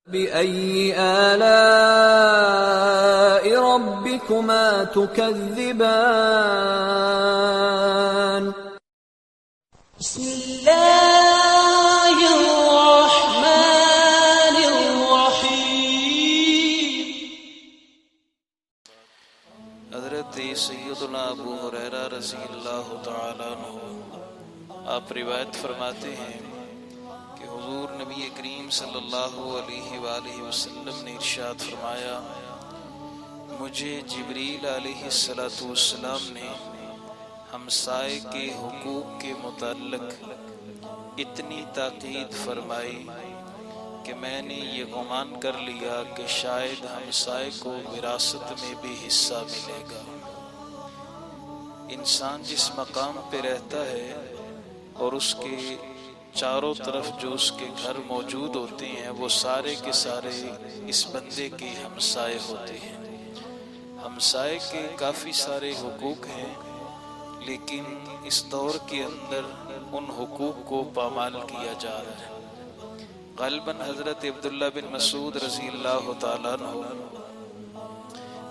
فَبِأَيِّ آلَاءِ رَبِّكُمَا تُكَذِّبَانِ بسم اللہ الرحمن الرحیم۔ حضرت سیدنا ابو ہریرہ رضی اللہ تعالیٰ عنہ آپ روایت فرماتے ہیں کہ حضور نبی کریم صلی اللہ علیہ وآلہ وسلم نے ارشاد فرمایا، مجھے جبریل علیہ السلام نے ہمسائے کے حقوق کے متعلق اتنی تاکید فرمائی کہ میں نے یہ گمان کر لیا کہ شاید ہمسائے کو وراثت میں بھی حصہ ملے گا۔ انسان جس مقام پہ رہتا ہے اور اس کے چاروں طرف جو اس کے گھر موجود ہوتے ہیں وہ سارے کے سارے اس بندے کے ہمسائے ہوتے ہیں۔ ہمسائے کے کافی سارے حقوق ہیں، لیکن اس دور کے اندر ان حقوق کو پامال کیا جا رہا ہے۔ غالباً حضرت عبداللہ بن مسعود رضی اللہ تعالیٰ عنہ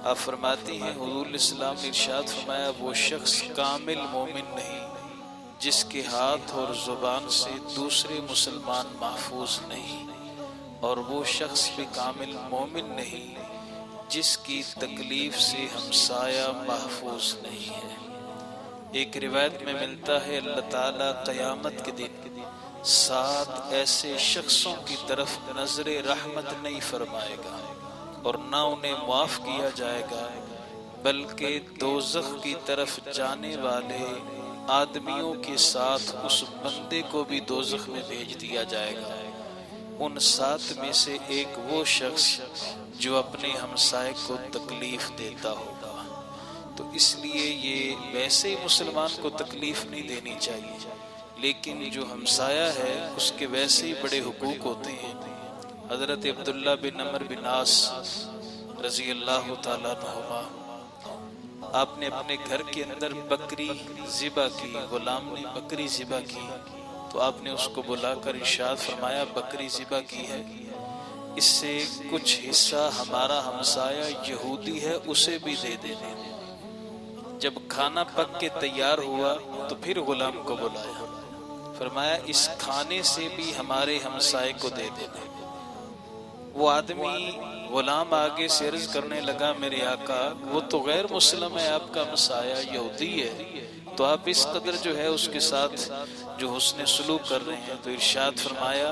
آپ فرماتی ہیں حضور الاسلام نے ارشاد فرمایا، وہ شخص کامل مومن نہیں جس کے ہاتھ اور زبان سے دوسرے مسلمان محفوظ نہیں، اور وہ شخص بھی کامل مومن نہیں جس کی تکلیف سے ہمسایہ محفوظ نہیں ہے۔ ایک روایت میں ملتا ہے اللہ تعالیٰ قیامت کے دن 7 ایسے شخصوں کی طرف نظر رحمت نہیں فرمائے گا اور نہ انہیں معاف کیا جائے گا، بلکہ دوزخ کی طرف جانے والے آدمیوں کے ساتھ اس بندے کو بھی دوزخ میں بھیج دیا جائے گا۔ ان 7 میں سے ایک وہ شخص جو اپنے ہمسائے کو تکلیف دیتا ہوگا۔ تو اس لیے یہ ویسے مسلمان کو تکلیف نہیں دینی چاہیے، لیکن جو ہمسایہ ہے اس کے ویسے ہی بڑے حقوق ہوتے ہیں۔ حضرت عبداللہ بن عمر بن عاص رضی اللہ تعالیٰ عنہما آپ نے اپنے گھر کے اندر بکری ذبح کی، غلام نے بکری ذبح کی، تو آپ نے اس کو بلا کر ارشاد فرمایا بکری ذبح کی ہے، اس سے کچھ حصہ ہمارا ہمسایہ یہودی ہے اسے بھی دے دینا۔ جب کھانا پک کے تیار ہوا تو پھر غلام کو بلایا، فرمایا اس کھانے سے بھی ہمارے ہمسائے کو دے دینا۔ وہ آدمی غلام آگے سے عرض کرنے لگا، میرے آقا وہ تو غیر مسلم ہے، آپ کا ہمسایہ یہودی ہے، تو آپ اس قدر جو ہے اس کے ساتھ جو حسن سلوک کر رہے ہیں۔ تو ارشاد فرمایا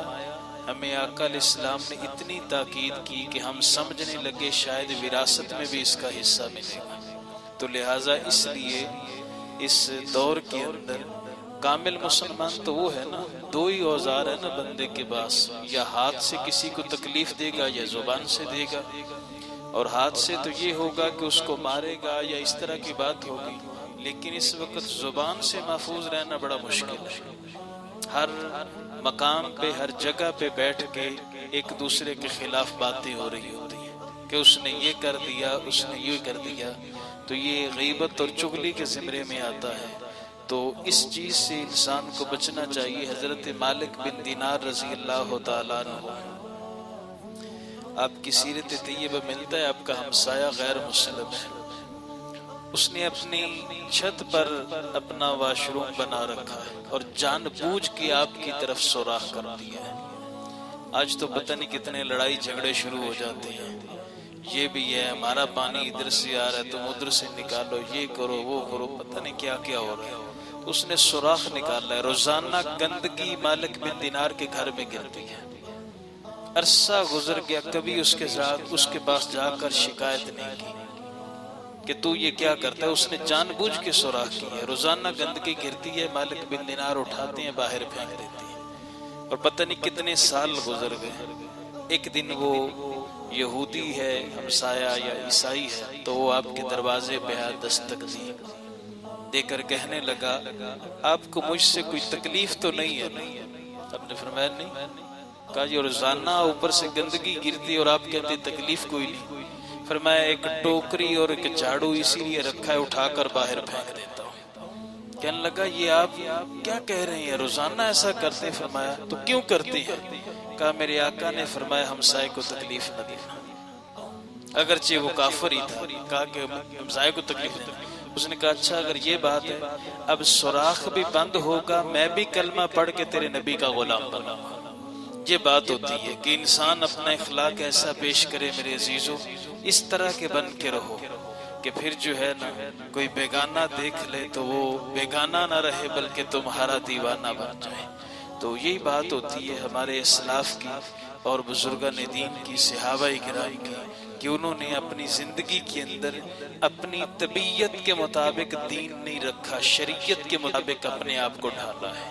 ہمیں آقا علیہ السلام نے اتنی تاکید کی کہ ہم سمجھنے لگے شاید وراثت میں بھی اس کا حصہ ملے گا۔ تو لہٰذا اس لیے اس دور کے اندر کامل مسلمان تو وہ ہے نا، 2 ہی اوزار ہے نا بندے کے پاس، یا ہاتھ سے کسی کو تکلیف دے گا یا زبان سے دے گا، اور ہاتھ سے تو یہ ہوگا کہ اس کو مارے گا یا اس طرح کی بات ہوگی، لیکن اس وقت زبان سے محفوظ رہنا بڑا مشکل ہے۔ ہر مقام پہ ہر جگہ پہ بیٹھ کے ایک دوسرے کے خلاف باتیں ہو رہی ہوتی ہیں کہ اس نے یہ کر دیا، اس نے یہ کر دیا، تو یہ غیبت اور چغلی کے زمرے میں آتا ہے۔ تو اس چیز سے انسان کو بچنا چاہیے۔ حضرت مالک بن دینار رضی اللہ تعالیٰ عنہ آپ کی سیرت طیبہ ملتا ہے، آپ کا ہمسایہ غیر مسلم ہے، اس نے اپنی چھت پر اپنا واش روم بنا رکھا ہے اور جان بوجھ کے آپ کی طرف سوراخ کر دیا ہے۔ آج تو پتہ نہیں کتنے لڑائی جھگڑے شروع ہو جاتے ہیں، یہ بھی ہے ہمارا پانی ادھر سے آ رہا ہے تم ادھر سے نکالو، یہ کرو وہ کرو، پتہ نہیں کیا کیا ہو رہا ہے۔ اس نے سوراخ نکالا ہے، روزانہ گندگی مالک بن دینار کے گھر میں گرتی ہے۔ عرصہ گزر گیا، کبھی اس کے پاس جا کر شکایت نہیں کی کہ تو یہ کیا کرتا ہے۔ اس نے جان بوجھ کے سوراخ کی ہے، روزانہ گندگی گرتی ہے، مالک بن دینار اٹھاتے ہیں باہر پھینک دیتے ہیں، اور پتہ نہیں کتنے سال گزر گئے۔ ایک دن وہ یہودی ہے ہمسایہ یا عیسائی ہے تو وہ آپ کے دروازے پہ دستک دے کر کہنے لگا آپ کو مجھ سے کوئی تکلیف تو نہیں ہے؟ آپ نے فرمایا نہیں۔ کہا یہ روزانہ اوپر سے گندگی گرتی اور آپ کہتے تکلیف کوئی نہیں۔ فرمایا ایک ٹوکری اور ایک جھاڑو اسی لیے رکھا ہے، اٹھا کر باہر پھینک دیتا ہوں۔ کہنے لگا یہ آپ کیا کہہ رہے ہیں، روزانہ ایسا کرتے ہیں؟ فرمایا تو کیوں کرتے ہیں؟ کہا میرے آقا نے فرمایا ہمسائے کو تکلیف نہ دینا، اگرچہ وہ کافر ہی تھا، کہا کہ ہمسائے کو تکلیف دینا۔ اس نے کہا اچھا اگر یہ بات ہے، اب سوراخ بھی بند ہوگا، میں بھی کلمہ پڑھ کے تیرے نبی کا غلام بناؤں گا۔ یہ بات ہوتی ہے کہ انسان اپنا اخلاق ایسا پیش کرے میرے عزیزو، اس طرح کے بن کے رہو کہ پھر جو ہے نا کوئی بیگانہ دیکھ لے تو وہ بیگانہ نہ رہے بلکہ تمہارا دیوانہ بن جائے۔ تو یہی بات ہوتی ہے ہمارے اسلاف کی اور بزرگان دین کی، صحابہ کرام کی، کہ انہوں نے اپنی زندگی کے اندر اپنی طبیعت کے مطابق دین نہیں رکھا، شریعت کے مطابق اپنے آپ کو ڈھالا ہے۔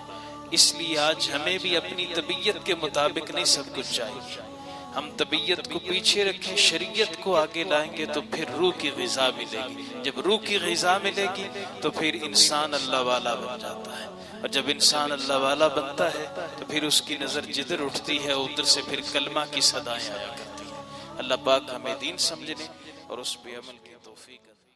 اس لیے آج ہمیں بھی اپنی طبیعت کے مطابق نہیں سب کچھ چاہیے، ہم طبیعت کو پیچھے رکھیں، شریعت کو آگے لائیں گے تو پھر روح کی غذا ملے گی، جب روح کی غذا ملے گی تو پھر انسان اللہ والا بن جاتا ہے، اور جب انسان اللہ والا بنتا ہے تو پھر اس کی نظر جدھر اٹھتی ہے ادھر سے پھر کلمہ کی صدائیں آیا کرتی ہیں۔ اللہ پاک ہمیں دین سمجھنے اور اس پہ عمل کی توفیق عطا